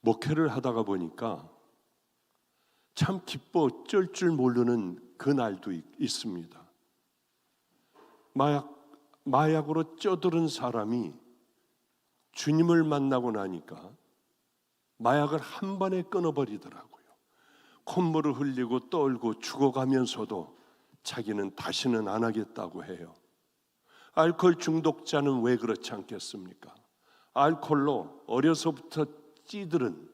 목회를 하다가 보니까 참 기뻐 어쩔 줄 모르는 그날도 있습니다. 마약으로 쪄들은 사람이 주님을 만나고 나니까 마약을 한 번에 끊어버리더라고요. 콧물을 흘리고 떨고 죽어가면서도 자기는 다시는 안 하겠다고 해요. 알코올 중독자는 왜 그렇지 않겠습니까? 알코올로 어려서부터 찌들은,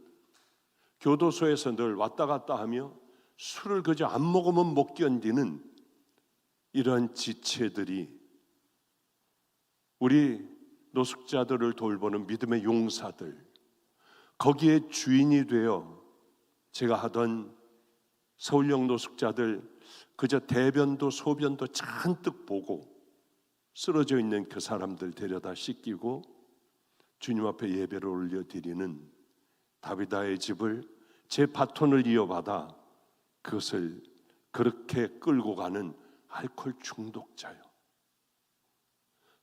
교도소에서 늘 왔다 갔다 하며 술을 그저 안 먹으면 못 견디는 이러한 지체들이 우리 노숙자들을 돌보는 믿음의 용사들, 거기에 주인이 되어 제가 하던 서울역 노숙자들 그저 대변도 소변도 잔뜩 보고 쓰러져 있는 그 사람들 데려다 씻기고 주님 앞에 예배를 올려드리는 다비다의 집을 제 바톤을 이어받아 그것을 그렇게 끌고 가는 알코올 중독자요.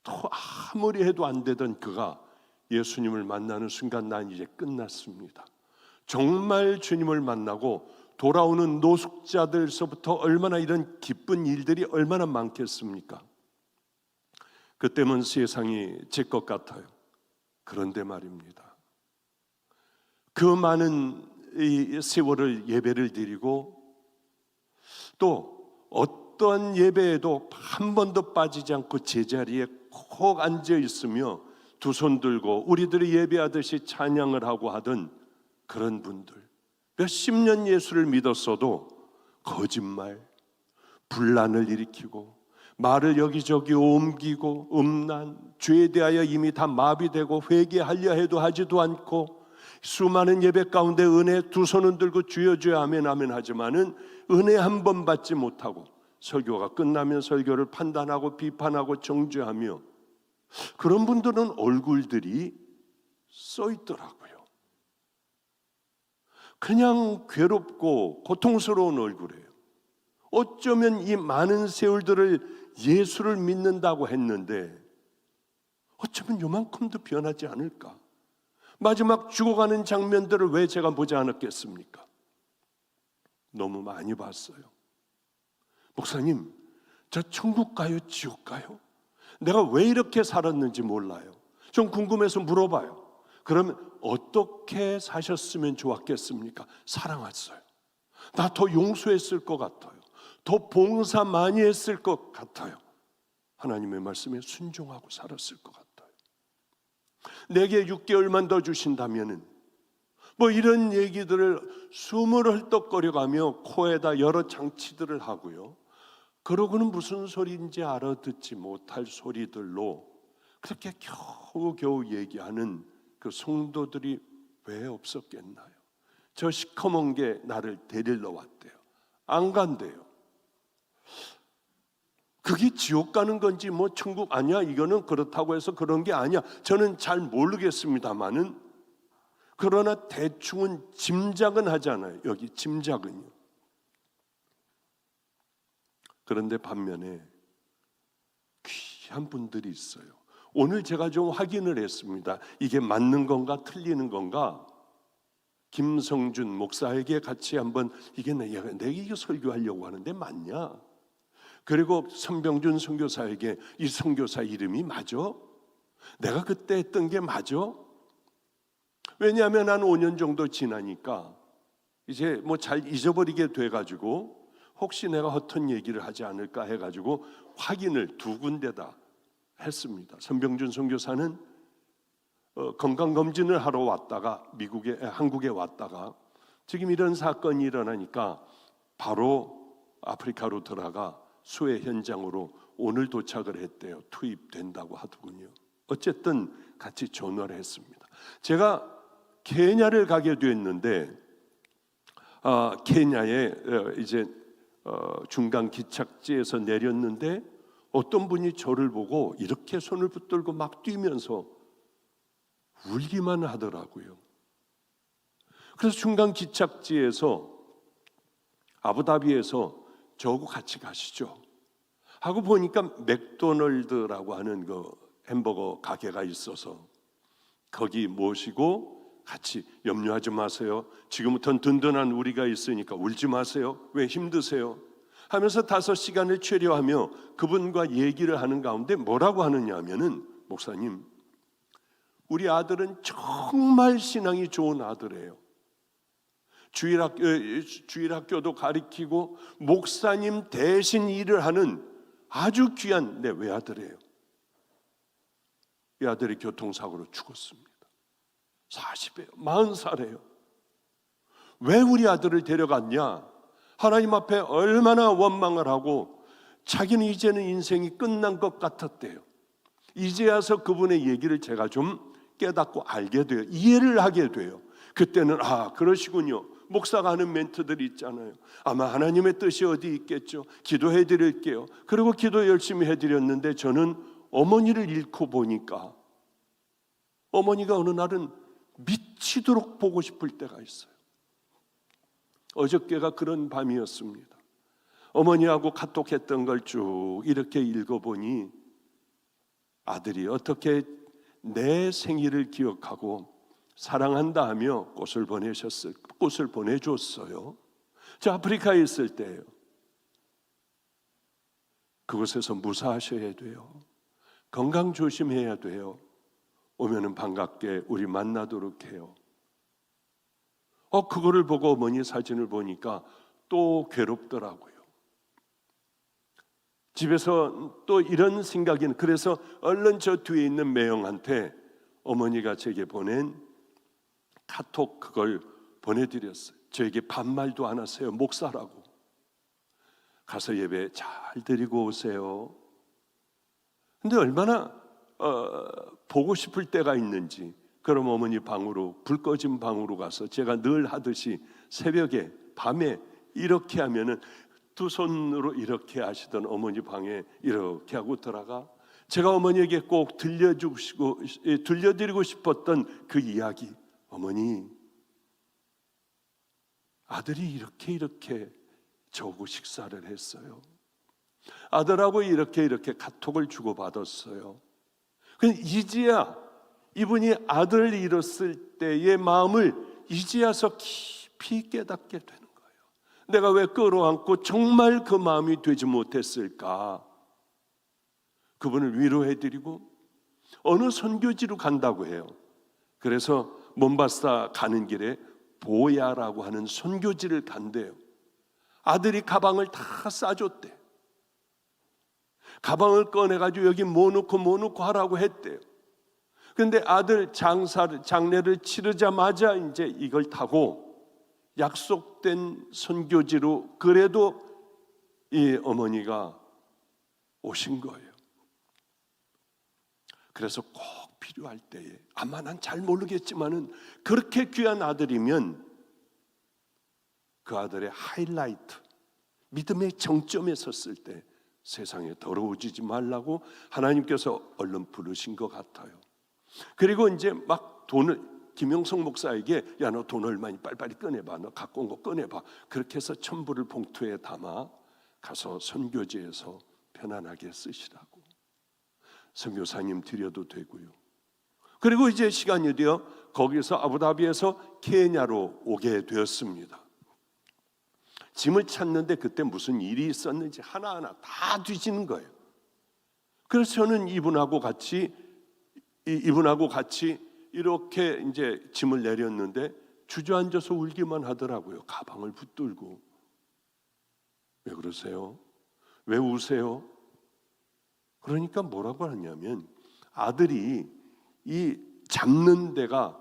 또 아무리 해도 안 되던 그가 예수님을 만나는 순간 난 이제 끝났습니다. 정말 주님을 만나고 돌아오는 노숙자들서부터 얼마나 이런 기쁜 일들이 얼마나 많겠습니까? 그때면 세상이 제 것 같아요. 그런데 말입니다, 그 많은 이 세월을 예배를 드리고 또 어떠한 예배에도 한 번도 빠지지 않고 제자리에 콕 앉아 있으며 두 손 들고 우리들이 예배하듯이 찬양을 하고 하던 그런 분들, 몇십 년 예수를 믿었어도 거짓말, 분란을 일으키고 말을 여기저기 옮기고 음란, 죄에 대하여 이미 다 마비되고 회개하려 해도 하지도 않고 수많은 예배 가운데 은혜 두 손은 들고 주여 주여 아멘 아멘 하지만은 은혜 한 번 받지 못하고 설교가 끝나면 설교를 판단하고 비판하고 정죄하며 그런 분들은 얼굴들이 써 있더라고요. 그냥 괴롭고 고통스러운 얼굴이에요. 어쩌면 이 많은 세월들을 예수를 믿는다고 했는데 어쩌면 요만큼도 변하지 않을까? 마지막 죽어가는 장면들을 왜 제가 보지 않았겠습니까? 너무 많이 봤어요. 목사님, 저 천국 가요? 지옥 가요? 내가 왜 이렇게 살았는지 몰라요. 좀 궁금해서 물어봐요. 그러면 어떻게 사셨으면 좋았겠습니까? 사랑했어요. 나 더 용서했을 것 같아요. 더 봉사 많이 했을 것 같아요. 하나님의 말씀에 순종하고 살았을 것 같아요. 내게 6개월만 더 주신다면은 뭐 이런 얘기들을 숨을 헐떡거려가며 코에다 여러 장치들을 하고요. 그러고는 무슨 소리인지 알아듣지 못할 소리들로 그렇게 겨우겨우 얘기하는 그 성도들이 왜 없었겠나요? 저 시커먼 게 나를 데리러 왔대요. 안 간대요. 그게 지옥 가는 건지 뭐 천국 아니야, 이거는 그렇다고 해서 그런 게 아니야, 저는 잘 모르겠습니다만은 그러나 대충은 짐작은 하잖아요. 여기 짐작은요. 그런데 반면에 귀한 분들이 있어요. 오늘 제가 좀 확인을 했습니다. 이게 맞는 건가 틀리는 건가? 김성준 목사에게 같이 한번 이게 내가 이거 설교하려고 하는데 맞냐? 그리고 선병준 선교사에게 이 선교사 이름이 맞아? 내가 그때 했던 게 맞아? 왜냐하면 한 5년 정도 지나니까 이제 뭐 잘 잊어버리게 돼가지고 혹시 내가 허튼 얘기를 하지 않을까 해가지고 확인을 두 군데다 했습니다. 선병준 선교사는 건강검진을 하러 왔다가 한국에 왔다가 지금 이런 사건이 일어나니까 바로 아프리카로 들어가 수해 현장으로 오늘 도착을 했대요. 투입된다고 하더군요. 어쨌든 같이 전화를 했습니다. 제가 케냐를 가게 됐는데 케냐에 이제 중간 기착지에서 내렸는데 어떤 분이 저를 보고 이렇게 손을 붙들고 막 뛰면서 울기만 하더라고요. 그래서 중간 기착지에서 아부다비에서 저하고 같이 가시죠 하고 보니까 맥도널드라고 하는 그 햄버거 가게가 있어서 거기 모시고 같이 염려하지 마세요. 지금부터는 든든한 우리가 있으니까 울지 마세요. 왜 힘드세요? 하면서 5시간을 최려하며 그분과 얘기를 하는 가운데 뭐라고 하느냐 하면은, 목사님, 우리 아들은 정말 신앙이 좋은 아들이에요. 주일학교도 가리키고 목사님 대신 일을 하는 아주 귀한 내 외아들이에요. 이 아들이 교통사고로 죽었습니다. 40이에요. 40살이에요. 왜 우리 아들을 데려갔냐? 하나님 앞에 얼마나 원망을 하고 자기는 이제는 인생이 끝난 것 같았대요. 이제 와서 그분의 얘기를 제가 좀 깨닫고 알게 돼요. 이해를 하게 돼요. 그때는 그러시군요. 목사가 하는 멘트들이 있잖아요. 아마 하나님의 뜻이 어디 있겠죠. 기도해 드릴게요. 그리고 기도 열심히 해드렸는데 저는 어머니를 잃고 보니까 어머니가 어느 날은 미치도록 보고 싶을 때가 있어요. 어저께가 그런 밤이었습니다. 어머니하고 카톡했던 걸 쭉 이렇게 읽어보니 아들이 어떻게 내 생일을 기억하고 사랑한다 하며 꽃을 보내줬어요. 저 아프리카에 있을 때예요. 그곳에서 무사하셔야 돼요. 건강 조심해야 돼요. 오면은 반갑게 우리 만나도록 해요. 그거를 보고 어머니 사진을 보니까 또 괴롭더라고요. 집에서 또 이런 생각이, 그래서 얼른 저 뒤에 있는 매형한테 어머니가 제게 보낸 카톡 그걸 보내드렸어요. 저에게 반말도 안 하세요. 목사라고. 가서 예배 잘 드리고 오세요. 근데 얼마나 보고 싶을 때가 있는지. 그럼 어머니 방으로, 불 꺼진 방으로 가서 제가 늘 하듯이 새벽에 밤에 이렇게 하면은 두 손으로 이렇게 하시던 어머니 방에 이렇게 하고 들어가 제가 어머니에게 꼭 들려드리고 싶었던 그 이야기. 어머니, 아들이 이렇게 저하고 식사를 했어요. 아들하고 이렇게 카톡을 주고받았어요. 이제야 이분이 아들을 잃었을 때의 마음을 이제야서 깊이 깨닫게 되는 거예요. 내가 왜 끌어안고 정말 그 마음이 되지 못했을까? 그분을 위로해드리고 어느 선교지로 간다고 해요. 그래서 몬바사 가는 길에 보야라고 하는 선교지를 간대요. 아들이 가방을 다 싸줬대. 가방을 꺼내가지고 여기 뭐 넣고 하라고 했대요. 그런데 아들 장례를 치르자마자 이제 이걸 타고 약속된 선교지로 그래도 이 어머니가 오신 거예요. 그래서 꼭 필요할 때에, 아마 난 잘 모르겠지만은 그렇게 귀한 아들이면 그 아들의 하이라이트, 믿음의 정점에 섰을 때 세상에 더러워지지 말라고 하나님께서 얼른 부르신 것 같아요. 그리고 이제 막 김영성 목사에게 야, 너 돈 얼마니 빨리빨리 꺼내봐. 너 갖고 온 거 꺼내봐. 그렇게 해서 천불을 봉투에 담아 가서 선교지에서 편안하게 쓰시라고. 선교사님 드려도 되고요. 그리고 이제 시간이 되어 거기서 아부다비에서 케냐로 오게 되었습니다. 짐을 찾는데 그때 무슨 일이 있었는지 하나하나 다 뒤지는 거예요. 그래서 저는 이분하고 같이 이렇게 이제 짐을 내렸는데 주저앉아서 울기만 하더라고요. 가방을 붙들고. 왜 그러세요? 왜 우세요? 그러니까 뭐라고 하냐면 아들이 이 잡는 데가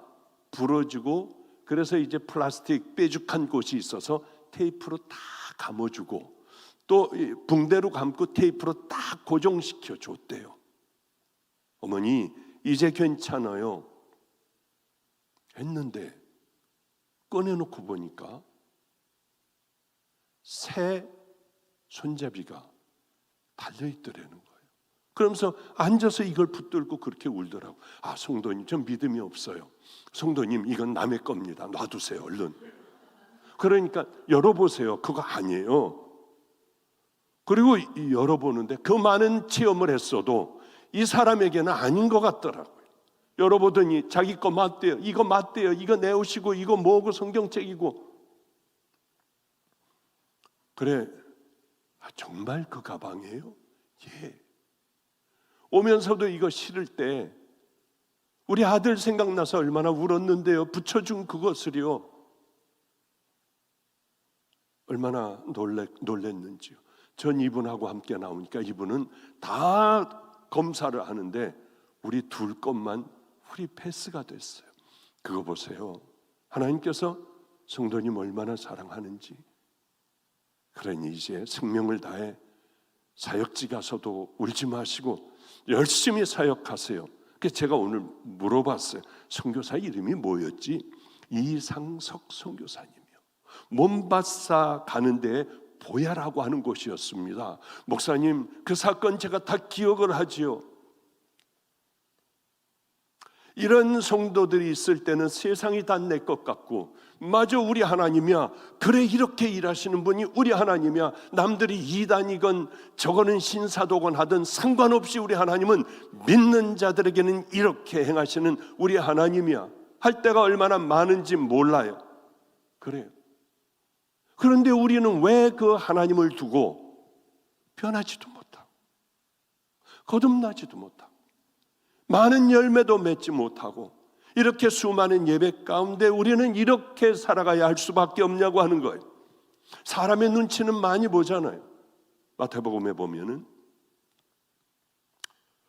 부러지고 그래서 이제 플라스틱 뾰족한 곳이 있어서 테이프로 다 감아주고 또 붕대로 감고 테이프로 딱 고정시켜 줬대요. 어머니 이제 괜찮아요 했는데 꺼내놓고 보니까 새 손잡이가 달려있더라는 거예요. 그러면서 앉아서 이걸 붙들고 그렇게 울더라고. 성도님, 전 믿음이 없어요. 성도님, 이건 남의 겁니다. 놔두세요, 얼른. 그러니까 열어보세요. 그거 아니에요. 그리고 열어보는데 그 많은 체험을 했어도 이 사람에게는 아닌 것 같더라고요. 열어보더니 자기 거 맞대요. 이거 맞대요. 이거 내 옷이고 이거 뭐고 성경책이고. 그래, 정말 그 가방이에요? 예. 오면서도 이거 실을 때 우리 아들 생각나서 얼마나 울었는데요. 붙여준 그것을요. 얼마나 놀랬는지요. 전 이분하고 함께 나오니까 이분은 다 검사를 하는데 우리 둘 것만 프리 패스가 됐어요. 그거 보세요. 하나님께서 성도님 얼마나 사랑하는지. 그러니 이제 생명을 다해 사역지 가서도 울지 마시고 열심히 사역하세요. 그래서 제가 오늘 물어봤어요. 선교사 이름이 뭐였지? 이상석 선교사님이요. 몬바사 가는데 보야라고 하는 곳이었습니다. 목사님, 그 사건 제가 다 기억을 하지요. 이런 성도들이 있을 때는 세상이 다 내 것 같고, 마저 우리 하나님이야. 그래, 이렇게 일하시는 분이 우리 하나님이야. 남들이 이단이건 저거는 신사도건 하든 상관없이 우리 하나님은 믿는 자들에게는 이렇게 행하시는 우리 하나님이야 할 때가 얼마나 많은지 몰라요. 그래요. 그런데 우리는 왜 그 하나님을 두고 변하지도 못하고 거듭나지도 못하고 많은 열매도 맺지 못하고 이렇게 수많은 예배 가운데 우리는 이렇게 살아가야 할 수밖에 없냐고 하는 거예요. 사람의 눈치는 많이 보잖아요. 마태복음에 보면은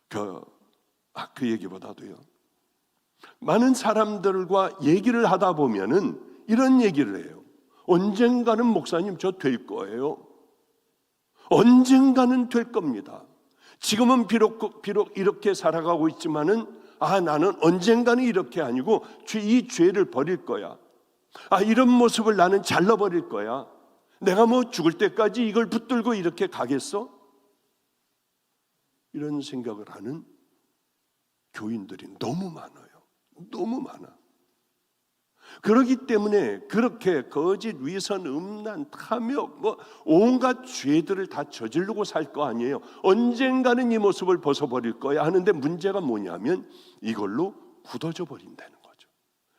그 얘기보다도요, 많은 사람들과 얘기를 하다 보면은 이런 얘기를 해요. 언젠가는 목사님 저 될 거예요. 언젠가는 될 겁니다. 지금은 비록 이렇게 살아가고 있지만은 나는 언젠가는 이렇게 아니고 이 죄를 버릴 거야. 이런 모습을 나는 잘라버릴 거야. 내가 뭐 죽을 때까지 이걸 붙들고 이렇게 가겠어? 이런 생각을 하는 교인들이 너무 많아요. 너무 많아. 그렇기 때문에 그렇게 거짓, 위선, 음란, 탐욕, 온갖 죄들을 다 저지르고 살 거 아니에요. 언젠가는 이 모습을 벗어버릴 거야 하는데 문제가 뭐냐면 이걸로 굳어져 버린다는 거죠.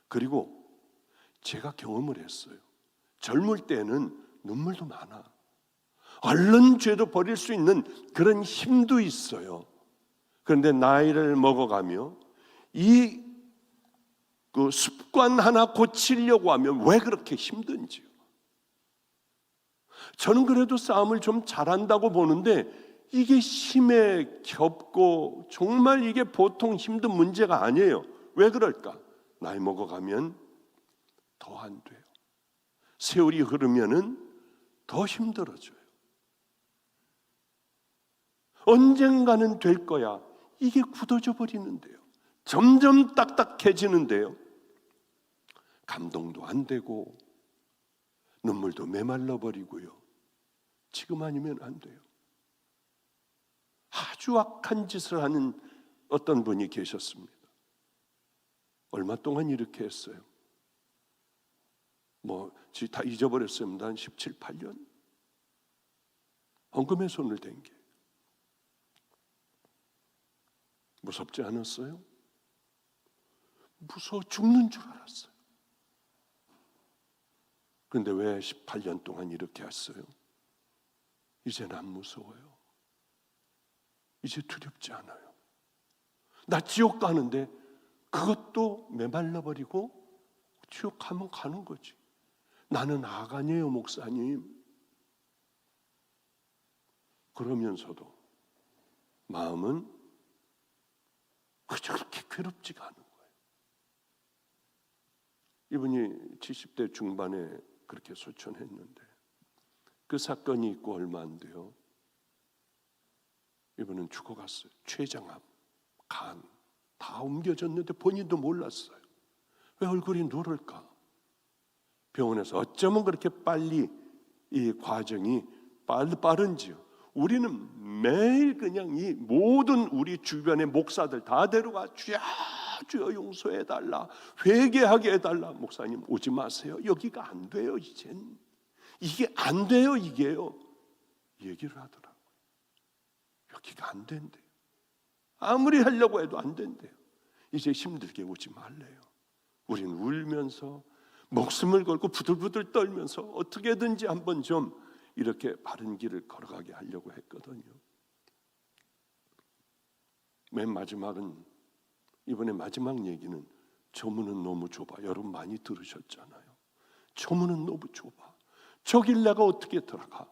그리고 제가 경험을 했어요. 젊을 때는 눈물도 많아. 얼른 죄도 버릴 수 있는 그런 힘도 있어요. 그런데 나이를 먹어가며 그 습관 하나 고치려고 하면 왜 그렇게 힘든지요. 저는 그래도 싸움을 좀 잘한다고 보는데 이게 힘에 겹고 정말 이게 보통 힘든 문제가 아니에요. 왜 그럴까? 나이 먹어가면 더 안 돼요. 세월이 흐르면은 더 힘들어져요. 언젠가는 될 거야. 이게 굳어져 버리는데요. 점점 딱딱해지는데요. 감동도 안 되고 눈물도 메말라 버리고요. 지금 아니면 안 돼요. 아주 악한 짓을 하는 어떤 분이 계셨습니다. 얼마 동안 이렇게 했어요. 다 잊어버렸습니다. 한 17, 8년. 헌금에 손을 댄 게. 무섭지 않았어요? 무서워 죽는 줄 알았어요. 그런데 왜 18년 동안 이렇게 했어요? 이제는 안 무서워요. 이제 두렵지 않아요. 나 지옥 가는데 그것도 메말라버리고 지옥 가면 가는 거지. 나는 악 아니에요, 목사님. 그러면서도 마음은 그렇게 괴롭지가 않은 거예요. 이분이 70대 중반에 그렇게 소천했는데 그 사건이 있고 얼마 안 돼요. 이분은 죽어갔어요. 췌장암, 간 다 옮겨졌는데 본인도 몰랐어요. 왜 얼굴이 누럴까? 병원에서 어쩌면 그렇게 빨리 이 과정이 빠른지요. 우리는 매일 그냥 이 모든 우리 주변의 목사들 다 데려가 주여 용서해달라, 회개하게 해달라. 목사님 오지 마세요. 여기가 안 돼요. 이젠 이게 안 돼요. 이게요. 얘기를 하더라고요. 여기가 안 된대요. 아무리 하려고 해도 안 된대요. 이제 힘들게 오지 말래요. 우린 울면서 목숨을 걸고 부들부들 떨면서 어떻게든지 한번 좀 이렇게 바른 길을 걸어가게 하려고 했거든요. 맨 마지막은, 이번에 마지막 얘기는 조문은 너무 좁아. 여러분 많이 들으셨잖아요. 조문은 너무 좁아. 저길 내가 어떻게 들어가?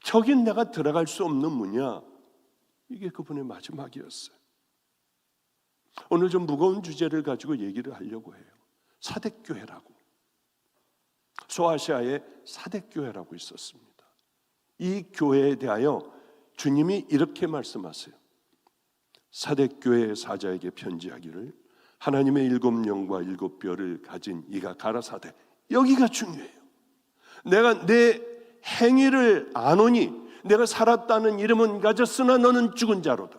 저긴 내가 들어갈 수 없는 문이야. 이게 그분의 마지막이었어요. 오늘 좀 무거운 주제를 가지고 얘기를 하려고 해요. 사대교회라고. 소아시아에 사대교회라고 있었습니다. 이 교회에 대하여 주님이 이렇게 말씀하세요. 사대교회의 사자에게 편지하기를 하나님의 7영과 7뼈를 가진 이가 가라사대. 여기가 중요해요. 내가 내 행위를 아노니 내가 살았다는 이름은 가졌으나 너는 죽은 자로다.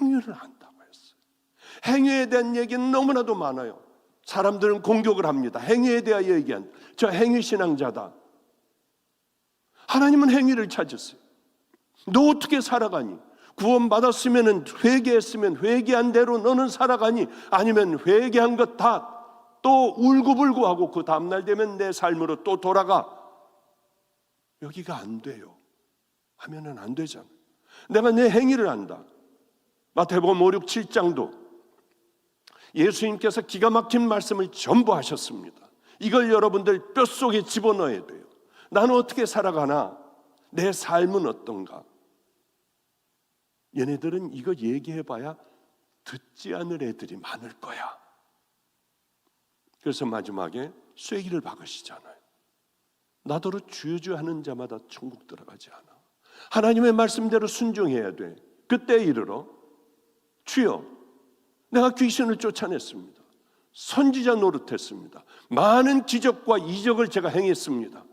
행위를 한다고 했어요. 행위에 대한 얘기는 너무나도 많아요. 사람들은 공격을 합니다. 행위에 대하여 얘기한 저 행위 신앙자다. 하나님은 행위를 찾으세요. 너 어떻게 살아가니? 구원받았으면 회개했으면 회개한 대로 너는 살아가니? 아니면 회개한 것 다 또 울고불고하고 그 다음날 되면 내 삶으로 또 돌아가. 여기가 안 돼요. 하면은 안 되잖아. 내가 내 행위를 안다. 마태복음 5, 6, 7장도 예수님께서 기가 막힌 말씀을 전부 하셨습니다. 이걸 여러분들 뼛속에 집어넣어야 돼요. 나는 어떻게 살아가나? 내 삶은 어떤가? 얘네들은 이거 얘기해봐야 듣지 않을 애들이 많을 거야. 그래서 마지막에 쐐기를 박으시잖아요. 나더러 주여주여 하는 자마다 천국 들어가지 않아. 하나님의 말씀대로 순종해야 돼. 그때 이르러 주여 내가 귀신을 쫓아냈습니다. 선지자 노릇했습니다. 많은 기적과 이적을 제가 행했습니다.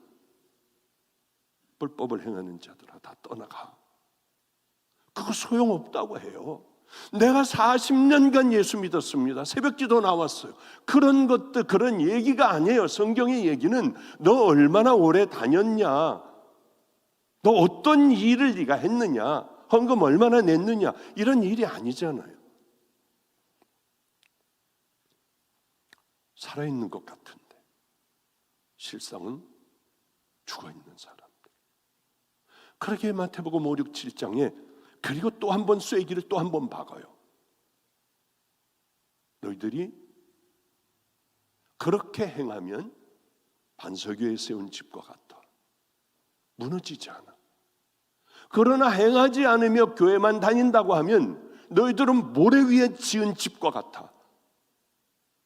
불법을 행하는 자들아 다 떠나가. 그거 소용없다고 해요. 내가 40년간 예수 믿었습니다. 새벽기도 나왔어요. 그런 것들, 그런 얘기가 아니에요. 성경의 얘기는 너 얼마나 오래 다녔냐, 너 어떤 일을 네가 했느냐, 헌금 얼마나 냈느냐, 이런 일이 아니잖아요. 살아있는 것 같은데 실상은 죽어있는 사람들. 그렇게 마태복음 5, 6, 7장에 그리고 또 한 번 쐐기를 또 한 번 박아요. 너희들이 그렇게 행하면 반석위에 세운 집과 같아. 무너지지 않아. 그러나 행하지 않으며 교회만 다닌다고 하면 너희들은 모래 위에 지은 집과 같아.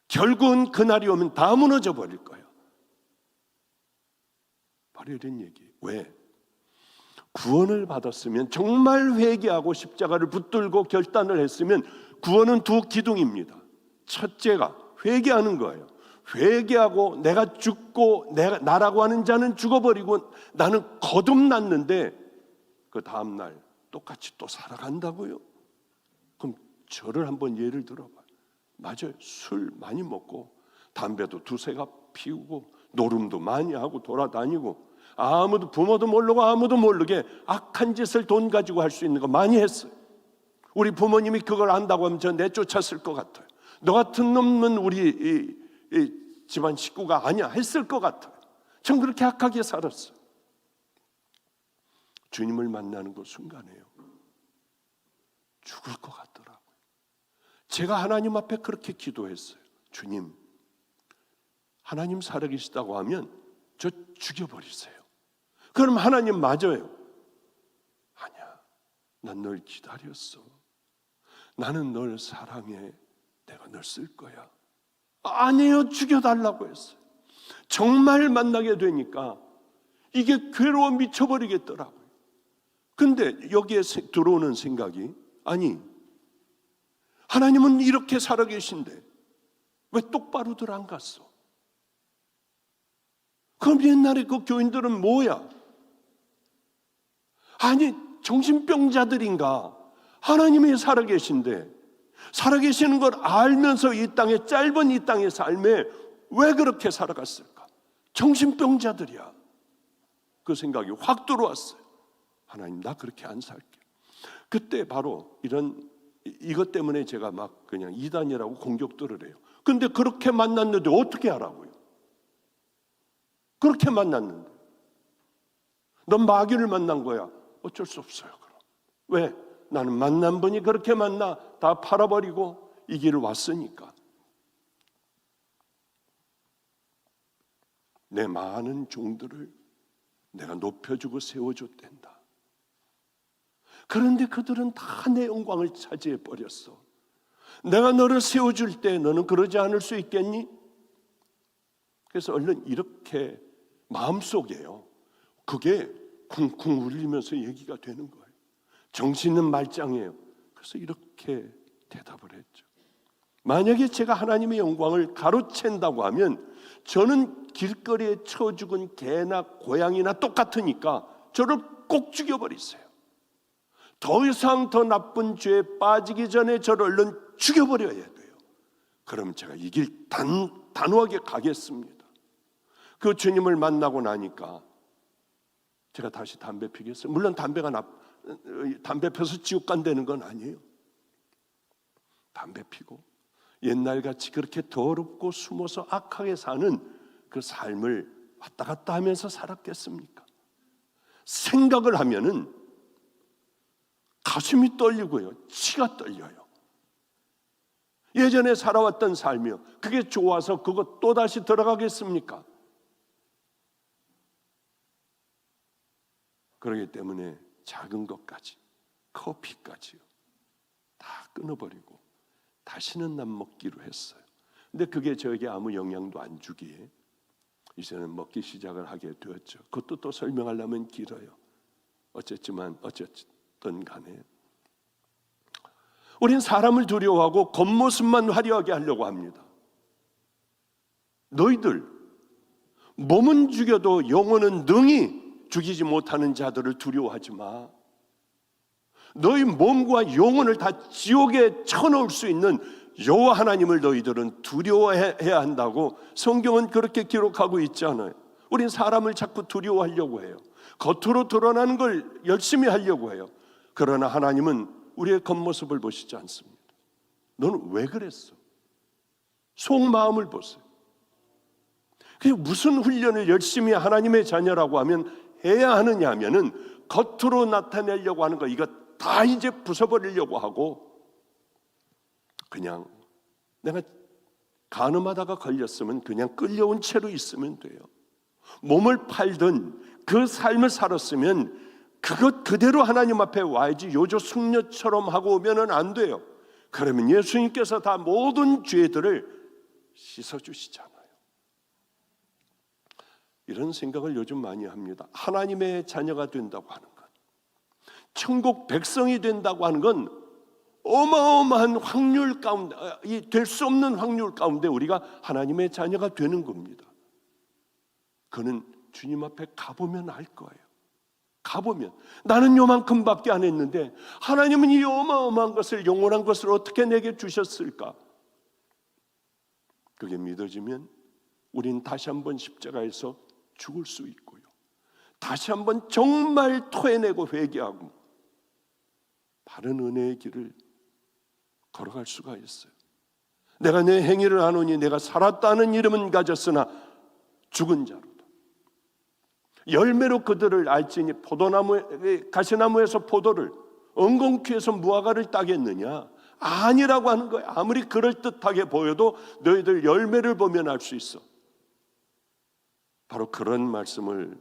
결국은 그날이 오면 다 무너져 버릴 거예요. 바로 이런 얘기. 왜? 구원을 받았으면 정말 회개하고 십자가를 붙들고 결단을 했으면 구원은 두 기둥입니다. 첫째가 회개하는 거예요. 회개하고 내가 죽고 나라고 하는 자는 죽어버리고 나는 거듭났는데 그 다음날 똑같이 또 살아간다고요? 그럼 저를 한번 예를 들어봐요. 맞아요. 술 많이 먹고 담배도 두세 갑 피우고 노름도 많이 하고 돌아다니고 아무도 부모도 모르고 아무도 모르게 악한 짓을 돈 가지고 할 수 있는 거 많이 했어요. 우리 부모님이 그걸 안다고 하면 저 내쫓았을 것 같아요. 너 같은 놈은 우리 이 집안 식구가 아니야 했을 것 같아요. 전 그렇게 악하게 살았어요. 주님을 만나는 그 순간에요, 죽을 것 같더라고요. 제가 하나님 앞에 그렇게 기도했어요. 주님, 하나님 살아계시다고 하면 저 죽여버리세요. 그럼 하나님 맞아요. 아니야, 난 널 기다렸어. 나는 널 사랑해. 내가 널 쓸 거야. 아니에요, 죽여달라고 했어요. 정말 만나게 되니까 이게 괴로워 미쳐버리겠더라고요. 근데 여기에 들어오는 생각이, 아니, 하나님은 이렇게 살아계신데 왜 똑바로들 안 갔어? 그럼 옛날에 그 교인들은 뭐야? 아니, 정신병자들인가? 하나님이 살아계신데 살아계시는 걸 알면서 이 땅에, 짧은 이 땅의 삶에 왜 그렇게 살아갔을까? 정신병자들이야. 그 생각이 확 들어왔어요. 하나님, 나 그렇게 안 살게. 그때 바로 이것 때문에 제가 막 그냥 이단이라고 공격들을 해요. 근데 그렇게 만났는데 어떻게 하라고요? 그렇게 만났는데 넌 마귀를 만난 거야. 어쩔 수 없어요. 그럼 왜? 나는 만난 분이 그렇게 만나 다 팔아버리고 이 길을 왔으니까. 내 많은 종들을 내가 높여주고 세워줬댄다. 그런데 그들은 다 내 영광을 차지해 버렸어. 내가 너를 세워줄 때 너는 그러지 않을 수 있겠니? 그래서 얼른 이렇게 마음속에요, 그게 쿵쿵 울리면서 얘기가 되는 거예요. 정신은 말짱해요. 그래서 이렇게 대답을 했죠. 만약에 제가 하나님의 영광을 가로챈다고 하면 저는 길거리에 쳐 죽은 개나 고양이나 똑같으니까 저를 꼭 죽여버리세요. 더 이상 더 나쁜 죄에 빠지기 전에 저를 얼른 죽여버려야 돼요. 그러면 제가 이 길 단호하게 가겠습니다. 그 주님을 만나고 나니까 제가 다시 담배 피겠어요. 물론 담배 펴서 지옥 간다는 건 아니에요. 담배 피고 옛날같이 그렇게 더럽고 숨어서 악하게 사는 그 삶을 왔다 갔다 하면서 살았겠습니까? 생각을 하면은 가슴이 떨리고요, 치가 떨려요. 예전에 살아왔던 삶이요, 그게 좋아서 그거 또다시 들어가겠습니까? 그렇기 때문에 작은 것까지, 커피까지요, 다 끊어버리고 다시는 안 먹기로 했어요. 근데 그게 저에게 아무 영향도 안 주기에 이제는 먹기 시작을 하게 되었죠. 그것도 또 설명하려면 길어요. 어쨌든 간에 우린 사람을 두려워하고 겉모습만 화려하게 하려고 합니다. 너희들 몸은 죽여도 영혼은 능히 죽이지 못하는 자들을 두려워하지 마. 너희 몸과 영혼을 다 지옥에 쳐넣을 수 있는 여호와 하나님을 너희들은 두려워해야 한다고 성경은 그렇게 기록하고 있잖아요. 우린 사람을 자꾸 두려워하려고 해요. 겉으로 드러나는 걸 열심히 하려고 해요. 그러나 하나님은 우리의 겉모습을 보시지 않습니다. 너는 왜 그랬어? 속마음을 보세요. 그게 무슨 훈련을 열심히 하나님의 자녀라고 하면 해야 하느냐 하면은 겉으로 나타내려고 하는 거 이거 다 이제 부숴버리려고 하고, 그냥 내가 간음하다가 걸렸으면 그냥 끌려온 채로 있으면 돼요. 몸을 팔든 그 삶을 살았으면 그것 그대로 하나님 앞에 와야지 요조 숙녀처럼 하고 오면은 안 돼요. 그러면 예수님께서 다 모든 죄들을 씻어주시잖아요. 이런 생각을 요즘 많이 합니다. 하나님의 자녀가 된다고 하는 것, 천국 백성이 된다고 하는 건 어마어마한 확률 가운데, 될 수 없는 확률 가운데 우리가 하나님의 자녀가 되는 겁니다. 그는 주님 앞에 가보면 알 거예요. 가보면 나는 요만큼밖에 안 했는데 하나님은 이 어마어마한 것을, 영원한 것을 어떻게 내게 주셨을까? 그게 믿어지면 우린 다시 한번 십자가에서 죽을 수 있고요, 다시 한번 정말 토해내고 회개하고 바른 은혜의 길을 걸어갈 수가 있어요. 내가 내 행위를 아노니 내가 살았다는 이름은 가졌으나 죽은 자로다. 열매로 그들을 알지니 가시나무에서 포도를, 엉겅퀴에서 무화과를 따겠느냐? 아니라고 하는 거예요. 아무리 그럴듯하게 보여도 너희들 열매를 보면 알 수 있어. 바로 그런 말씀을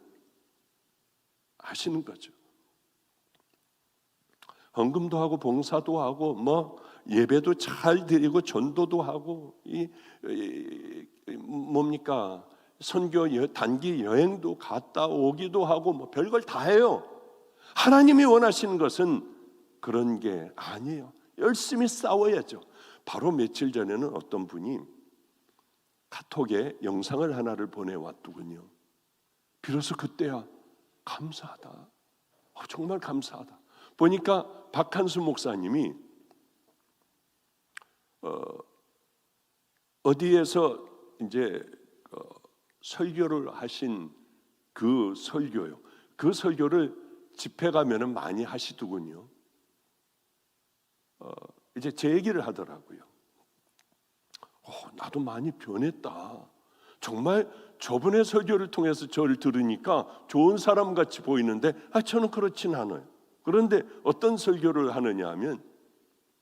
하시는 거죠. 헌금도 하고 봉사도 하고 예배도 잘 드리고 전도도 하고 선교 단기 여행도 갔다 오기도 하고 별걸 다 해요. 하나님이 원하시는 것은 그런 게 아니에요. 열심히 싸워야죠. 바로 며칠 전에는 어떤 분이 카톡에 영상을 하나를 보내왔더군요. 비로소 그때야 감사하다. 정말 감사하다. 보니까 박한수 목사님이 어디에서 이제 설교를 하신 그 설교요. 그 설교를 집회 가면은 많이 하시더군요. 이제 제 얘기를 하더라고요. 나도 많이 변했다. 정말 저번에 설교를 통해서 저를 들으니까 좋은 사람 같이 보이는데 저는 그렇진 않아요. 그런데 어떤 설교를 하느냐 하면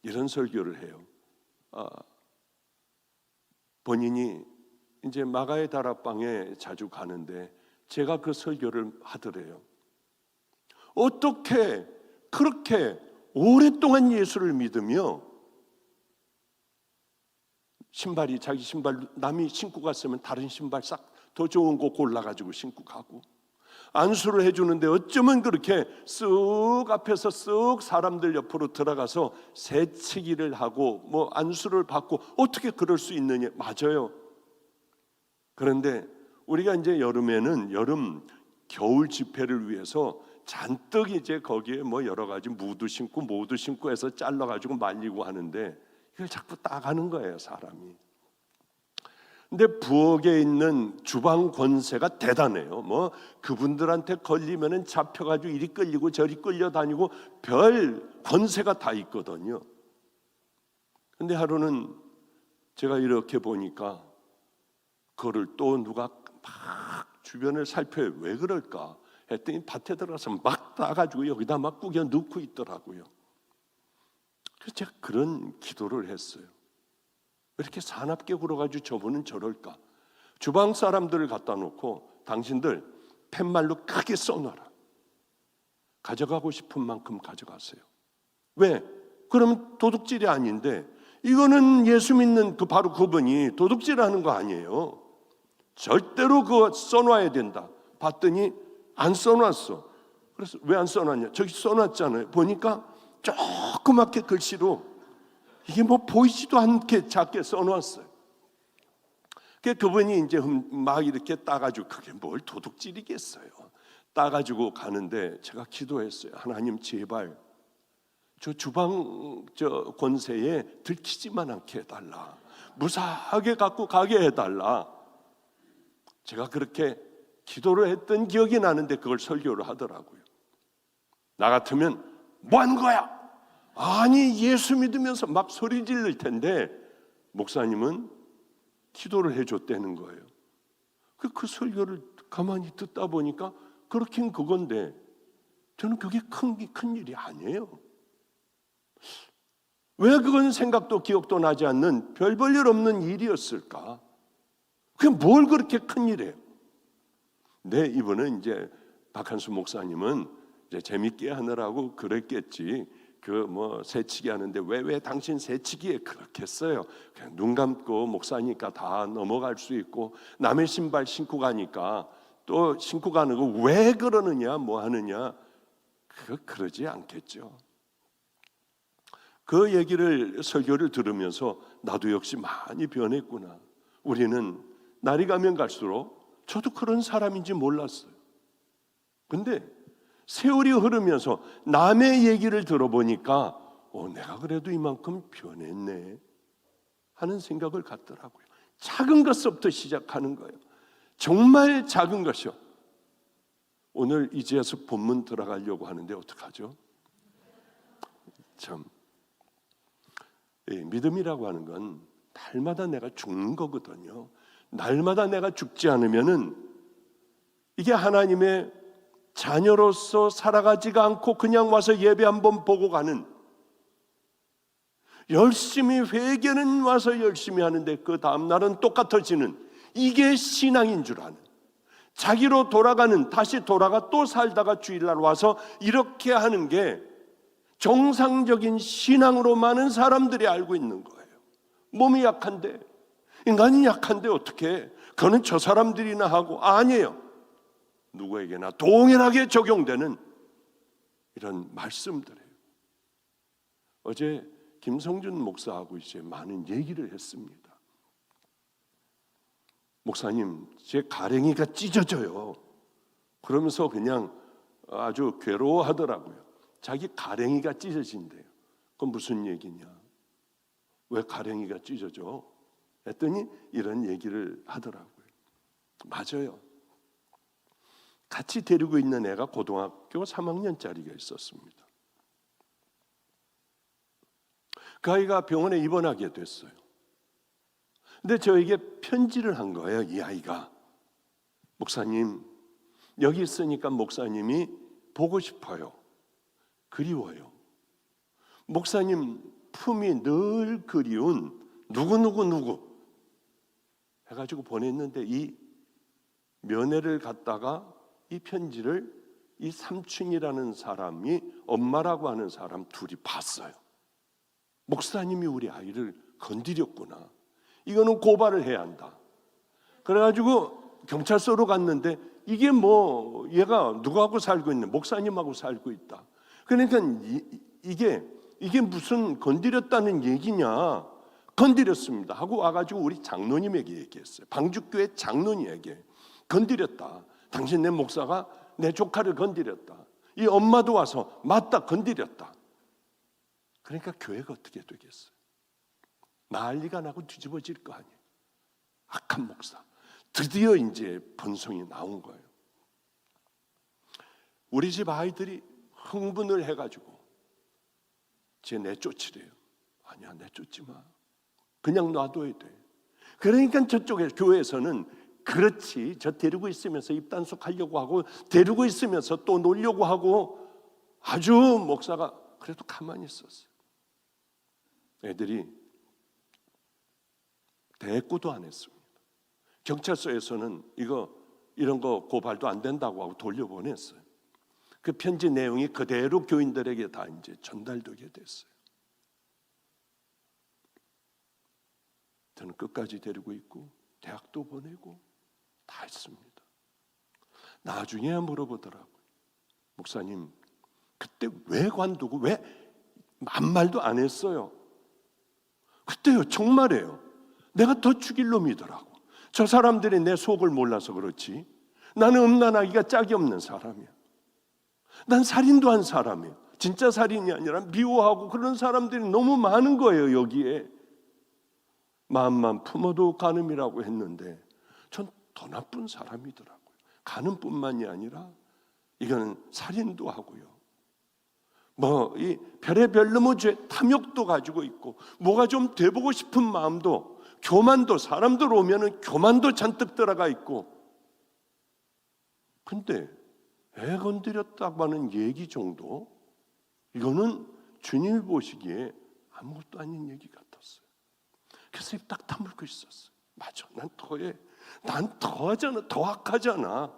이런 설교를 해요. 본인이 이제 마가의 다락방에 자주 가는데 제가 그 설교를 하더래요. 어떻게 그렇게 오랫동안 예수를 믿으며 신발이 자기 신발 남이 신고 갔으면 다른 신발 싹 더 좋은 거 골라가지고 신고 가고, 안수를 해주는데 어쩌면 그렇게 쓱 앞에서 쓱 사람들 옆으로 들어가서 새치기를 하고 뭐 안수를 받고 어떻게 그럴 수 있느냐. 맞아요. 그런데 우리가 이제 여름에는 겨울 집회를 위해서 잔뜩 이제 거기에 뭐 여러 가지 무도 신고 해서 잘라가지고 말리고 하는데 이걸 자꾸 따가는 거예요, 사람이. 근데 부엌에 있는 주방 권세가 대단해요. 뭐 그분들한테 걸리면은 잡혀가지고 이리 끌리고 저리 끌려다니고 별 권세가 다 있거든요. 근데 하루는 제가 이렇게 보니까 그거를 또 누가 막 주변을 살펴요. 왜 그럴까 했더니 밭에 들어가서 막 따가지고 여기다 막 구겨 넣고 있더라고요. 그래서 제가 그런 기도를 했어요. 왜 이렇게 사납게 굴어가지고 저분은 저럴까? 주방 사람들을 갖다 놓고 당신들 팻말로 크게 써놔라. 가져가고 싶은 만큼 가져가세요. 왜? 그러면 도둑질이 아닌데, 이거는 예수 믿는 바로 그분이 도둑질하는 거 아니에요. 절대로 그거 써놔야 된다. 봤더니 안 써놨어. 그래서 왜 안 써놨냐? 저기 써놨잖아요. 보니까 조그맣게 글씨로 이게 뭐 보이지도 않게 작게 써놨어요. 그분이 이제 막 이렇게 따가지고, 그게 뭘 도둑질이겠어요. 따가지고 가는데 제가 기도했어요. 하나님 제발 저 주방 권세에 들키지만 않게 해달라. 무사하게 갖고 가게 해달라. 제가 그렇게 기도를 했던 기억이 나는데 그걸 설교를 하더라고요. 나 같으면 뭐 하는 거야? 아니 예수 믿으면서 막 소리 지를 텐데 목사님은 기도를 해줬다는 거예요. 그 설교를 가만히 듣다 보니까 그렇긴 그건데 저는 그게 큰 일이 아니에요. 왜 그건 생각도 기억도 나지 않는 별 볼 일 없는 일이었을까? 그게 뭘 그렇게 큰 일이에요? 네, 이분은 이제 박한수 목사님은 이제 재밌게 하느라고 그랬겠지. 새치기 하는데 왜 당신 새치기에 그렇게 했어요? 그냥 눈 감고 목사니까 다 넘어갈 수 있고 남의 신발 신고 가니까 또 신고 가는 거 왜 그러느냐 뭐 하느냐, 그러지 않겠죠. 그 얘기를 설교를 들으면서 나도 역시 많이 변했구나. 우리는 날이 가면 갈수록 저도 그런 사람인지 몰랐어요. 근데 세월이 흐르면서 남의 얘기를 들어보니까 내가 그래도 이만큼 변했네 하는 생각을 갖더라고요. 작은 것부터 시작하는 거예요. 정말 작은 것이요. 오늘 이제서 본문 들어가려고 하는데 어떡하죠? 참, 믿음이라고 하는 건 날마다 내가 죽는 거거든요. 날마다 내가 죽지 않으면은 이게 하나님의 자녀로서 살아가지가 않고 그냥 와서 예배 한번 보고 가는, 열심히 회개는 와서 열심히 하는데 그 다음날은 똑같아지는, 이게 신앙인 줄 아는, 자기로 돌아가는, 다시 돌아가 또 살다가 주일날 와서 이렇게 하는 게 정상적인 신앙으로 많은 사람들이 알고 있는 거예요. 몸이 약한데, 인간이 약한데 어떻게 그거는 저 사람들이나 하고, 아니에요. 누구에게나 동일하게 적용되는 이런 말씀들이에요. 어제 김성준 목사하고 이제 많은 얘기를 했습니다. 목사님, 제 가랭이가 찢어져요. 그러면서 그냥 아주 괴로워하더라고요. 자기 가랭이가 찢어진대요. 그건 무슨 얘기냐? 왜 가랭이가 찢어져? 했더니 이런 얘기를 하더라고요. 맞아요. 같이 데리고 있는 애가 고등학교 3학년짜리가 있었습니다. 그 아이가 병원에 입원하게 됐어요. 근데 저에게 편지를 한 거예요. 이 아이가, 목사님, 여기 있으니까 목사님이 보고 싶어요. 그리워요. 목사님 품이 늘 그리운 누구 해가지고 보냈는데, 이 면회를 갔다가 이 편지를 이 삼촌이라는 사람이, 엄마라고 하는 사람 둘이 봤어요. 목사님이 우리 아이를 건드렸구나. 이거는 고발을 해야 한다. 그래가지고 경찰서로 갔는데, 이게 뭐 얘가 누구하고 살고 있는, 목사님하고 살고 있다. 그러니까 이게 무슨 건드렸다는 얘기냐. 건드렸습니다 하고 와가지고 우리 장로님에게 얘기했어요. 방주교회 장로님에게 건드렸다. 당신 내 목사가 내 조카를 건드렸다. 이 엄마도 와서 맞다, 건드렸다. 그러니까 교회가 어떻게 되겠어요? 난리가 나고 뒤집어질 거 아니에요. 악한 목사. 드디어 이제 번성이 나온 거예요. 우리 집 아이들이 흥분을 해가지고 쟤 내쫓으래요. 아니야, 내쫓지 마. 그냥 놔둬야 돼. 그러니까 저쪽에 교회에서는 그렇지, 저 데리고 있으면서 입단속 하려고 하고, 데리고 있으면서 또 놀려고 하고, 아주 목사가 그래도 가만히 있었어요. 애들이 대꾸도 안 했습니다. 경찰서에서는 이런 거 고발도 안 된다고 하고 돌려보냈어요. 그 편지 내용이 그대로 교인들에게 다 이제 전달되게 됐어요. 저는 끝까지 데리고 있고 대학도 보내고 다 했습니다. 나중에 물어보더라고요. 목사님, 그때 왜 관두고 왜 아무 말도 안 했어요? 그때요, 정말이에요. 내가 더 죽일 놈이더라고. 저 사람들이 내 속을 몰라서 그렇지, 나는 음란하기가 짝이 없는 사람이야. 난 살인도 한 사람이에요. 진짜 살인이 아니라 미워하고 그런 사람들이 너무 많은 거예요. 여기에 마음만 품어도 간음이라고 했는데 전 더 나쁜 사람이더라고요. 간음뿐만이 아니라 이거는 살인도 하고요, 뭐 이 별의별 놈의 죄, 탐욕도 가지고 있고, 뭐가 좀 돼보고 싶은 마음도, 교만도, 사람들 오면은 교만도 잔뜩 들어가 있고. 근데 애 건드렸다고 하는 얘기 정도, 이거는 주님이 보시기에 아무것도 아닌 얘기 같았어요. 그래서 입 딱 다물고 있었어요. 맞아, 난 더해. 난 더하잖아, 더 악하잖아.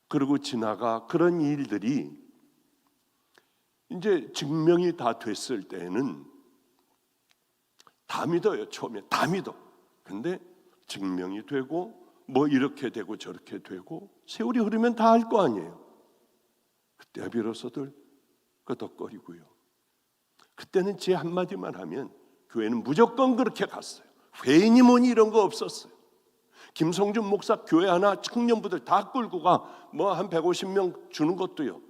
그리고 지나가 그런 일들이 이제 증명이 다 됐을 때는 다 믿어요. 처음에 다 믿어. 근데 증명이 되고 뭐 이렇게 되고 저렇게 되고 세월이 흐르면 다 알 거 아니에요. 그때 비로소들 끄덕거리고요. 그때는 제 한마디만 하면 교회는 무조건 그렇게 갔어요. 회의니 뭐니 이런 거 없었어요. 김성준 목사 교회 하나 청년부들 다 끌고 가 뭐 한 150명 주는 것도요,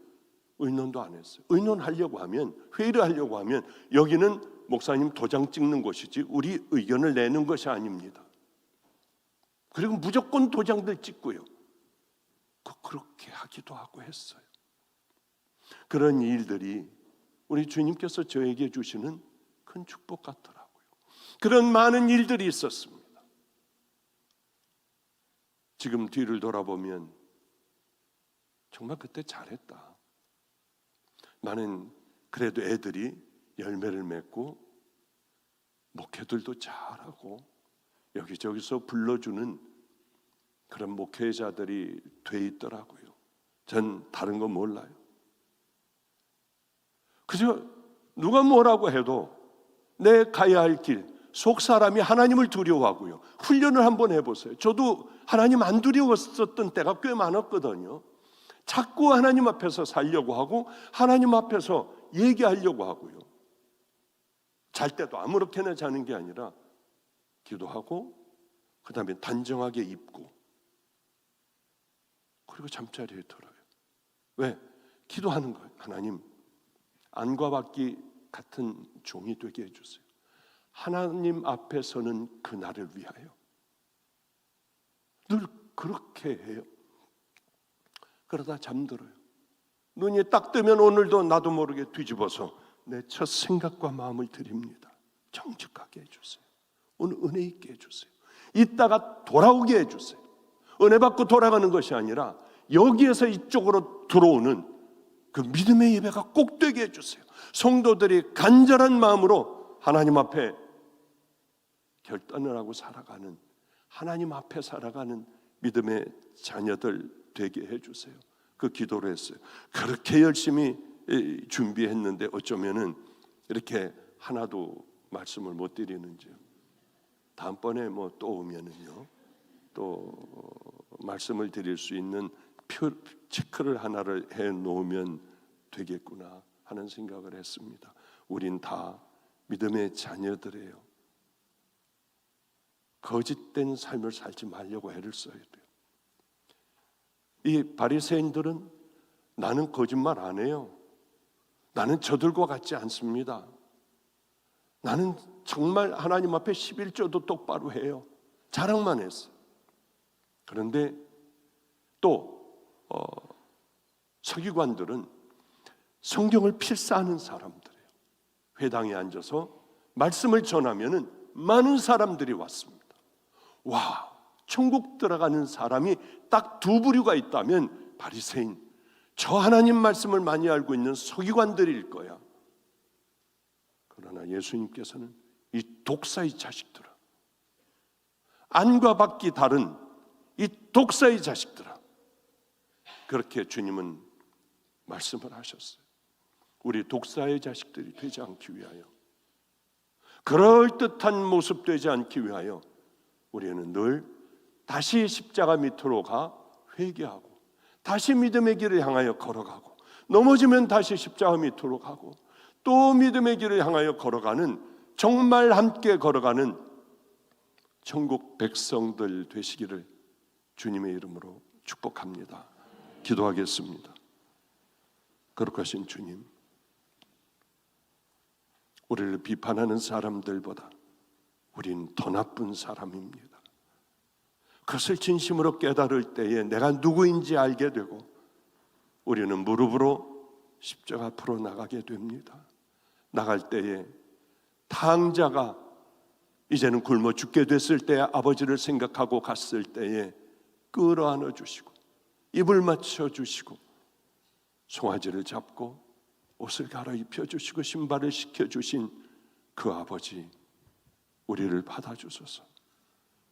의논도 안 했어요. 의논하려고 하면, 회의를 하려고 하면 여기는 목사님 도장 찍는 곳이지 우리 의견을 내는 것이 아닙니다. 그리고 무조건 도장들 찍고요. 그렇게 하기도 하고 했어요. 그런 일들이 우리 주님께서 저에게 주시는 큰 축복 같더라고요. 그런 많은 일들이 있었습니다. 지금 뒤를 돌아보면 정말 그때 잘했다. 나는 그래도 애들이 열매를 맺고 목회들도 잘하고 여기저기서 불러주는 그런 목회자들이 돼 있더라고요. 전 다른 건 몰라요. 그저 누가 뭐라고 해도 내 가야 할 길, 속 사람이 하나님을 두려워하고요. 훈련을 한번 해보세요. 저도 하나님 안 두려웠었던 때가 꽤 많았거든요. 자꾸 하나님 앞에서 살려고 하고 하나님 앞에서 얘기하려고 하고요. 잘 때도 아무렇게나 자는 게 아니라 기도하고 그 다음에 단정하게 입고 그리고 잠자리에 들어요. 왜? 기도하는 거예요. 하나님, 안과 밖이 같은 종이 되게 해주세요. 하나님 앞에 서는 그날을 위하여. 늘 그렇게 해요. 그러다 잠들어요. 눈이 딱 뜨면 오늘도 나도 모르게 뒤집어서 내 첫 생각과 마음을 드립니다. 정직하게 해주세요. 오늘 은혜 있게 해주세요. 이따가 돌아오게 해주세요. 은혜 받고 돌아가는 것이 아니라 여기에서 이쪽으로 들어오는 그 믿음의 예배가 꼭 되게 해주세요. 성도들이 간절한 마음으로 하나님 앞에 결단을 하고 살아가는, 하나님 앞에 살아가는 믿음의 자녀들 되게 해주세요. 그 기도를 했어요. 그렇게 열심히 준비했는데 어쩌면은 이렇게 하나도 말씀을 못 드리는지요. 다음번에 뭐 또 오면은요, 또 말씀을 드릴 수 있는 체크를 하나를 해 놓으면 되겠구나 하는 생각을 했습니다. 우린 다 믿음의 자녀들이에요. 거짓된 삶을 살지 말려고 애를 써야 돼요. 이 바리새인들은 나는 거짓말 안 해요. 나는 저들과 같지 않습니다. 나는 정말 하나님 앞에 11조도 똑바로 해요. 자랑만 했어요. 그런데 또 서기관들은 성경을 필사하는 사람들이에요. 회당에 앉아서 말씀을 전하면은 많은 사람들이 왔습니다. 와, 천국 들어가는 사람이 딱 두 부류가 있다면 바리새인, 저 하나님 말씀을 많이 알고 있는 서기관들일 거야. 그러나 예수님께서는 이 독사의 자식들아, 안과 밖이 다른 이 독사의 자식들아, 그렇게 주님은 말씀을 하셨어요. 우리 독사의 자식들이 되지 않기 위하여, 그럴듯한 모습 되지 않기 위하여 우리는 늘 다시 십자가 밑으로 가 회개하고, 다시 믿음의 길을 향하여 걸어가고, 넘어지면 다시 십자가 밑으로 가고, 또 믿음의 길을 향하여 걸어가는, 정말 함께 걸어가는 천국 백성들 되시기를 주님의 이름으로 축복합니다. 기도하겠습니다. 거룩하신 주님, 우리를 비판하는 사람들보다 우린 더 나쁜 사람입니다. 그것을 진심으로 깨달을 때에 내가 누구인지 알게 되고 우리는 무릎으로 십자가 앞으로 나가게 됩니다. 나갈 때에 탕자가 이제는 굶어 죽게 됐을 때 아버지를 생각하고 갔을 때에 끌어안아 주시고 입을 맞춰 주시고 송아지를 잡고 옷을 갈아입혀 주시고 신발을 시켜 주신 그 아버지, 우리를 받아주소서.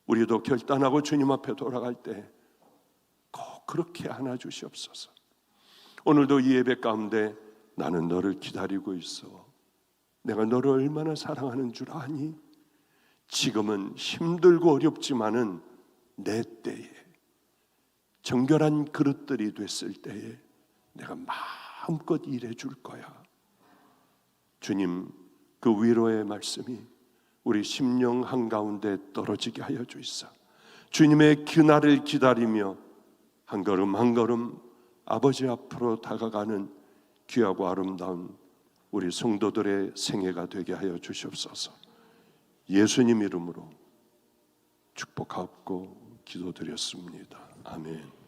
우리도 결단하고 주님 앞에 돌아갈 때 꼭 그렇게 안아주시옵소서. 오늘도 이 예배 가운데 나는 너를 기다리고 있어, 내가 너를 얼마나 사랑하는 줄 아니? 지금은 힘들고 어렵지만은 내 때에, 정결한 그릇들이 됐을 때에 내가 마음껏 일해 줄 거야. 주님, 그 위로의 말씀이 우리 심령 한가운데 떨어지게 하여 주시사 주님의 그날을 기다리며 한 걸음 한 걸음 아버지 앞으로 다가가는 귀하고 아름다운 우리 성도들의 생애가 되게 하여 주시옵소서. 예수님 이름으로 축복하옵고 기도드렸습니다. 아멘.